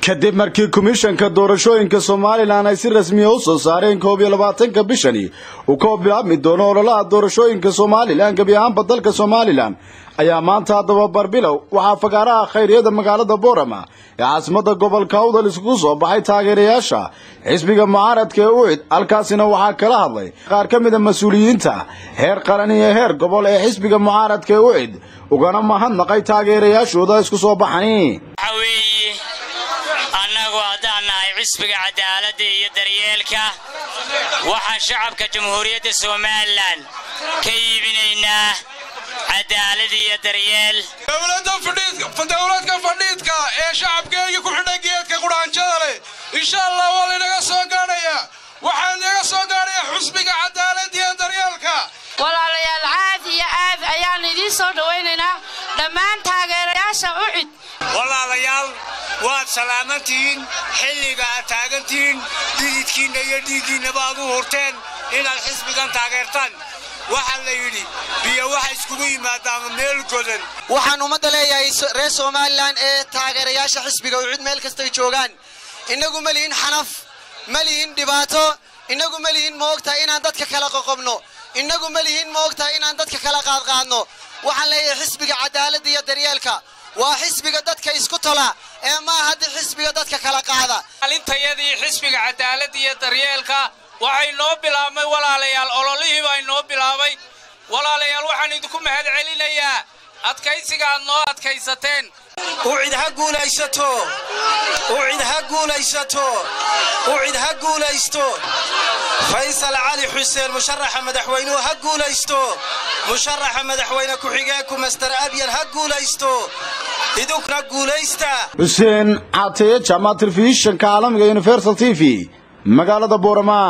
kadib markii komishanka doorashooyinka Soomaaliland ay si rasmi ah u soo saareen 22 bishani uu ka bilaabmi doono ololaha doorashooyinka Soomaaliland gabi ahaan dalka Soomaaliland ayaa maanta hadaba barbilow waxa fagaaraha khayriyada magaalada Boorama ee caasimada gobolka Awdal isku soo baxay taageerayaasha xisbiga mucaaradka ee UCID halkaasina waxa kala hadlay qaar ka mid ah mas'uuliyiinta heer qaran iyo heer gobol ee xisbiga mucaaradka ee UCID ugana mahadnaqay taageerayaashooda isku soo baxay xisbiga cadaaladda iyo daryeelka waxaan shacabka jamhuuriyadda Soomaaliland ka iibinaynaa cadaalad iyo daryeel dawladda fadhiidka ee shacabkeega ku xidhay geedka quraanjada leh insha Allah waa inaga soo gaaraya waxaan inaga soo gaaraya xisbiga cadaaladda iyo daryeelka walaalayaal aad ayaan idin soo dhaweynaynaa dhammaan taageerayaasha UCID walaalayaal waad salaamantiin xilliga taagantiin diidkiina iyo dhiigiina baad u hurteen inaad xisbigan taageertaan waxa la yiri biyo waxa isku yimaadaan meel godan waxaan umada leeyahay reer Soomaaliland ee taageerayaasha xisbiga UCID meel kasta ay joogaan inagu maliin xanaf maliin dhibaato inagu maliin moogta inaan dadka kala qoqobno inagu maliin moogta inaan dadka kala qaadqaadno waxaan leeyahay xisbiga cadaaladda iyo daryeelka waa xisbiga dadka isku tala ee ma had xisbiga dadka kala qaada alintayadii xisbiga cadaaladda iyo daryeelka waxay noo bilaabmay walaalayaal ololihii baa noo bilaabay walaalayaal waxaan idinku mahad celinayaa adkaysiga aad noo adkaysateen UCID ha guulaysato UCID ha guulaysato UCID ha guulaysto Faysal Ali Xuseen musharaxa madaxweynuhu ha guulaysto musharaxa madaxweyne ku xigeenku Mr Abiyan ha guulaysto idukna guulaysta Hussein Atee Jamaat Television caalamiga Universal TV magaalada Boorama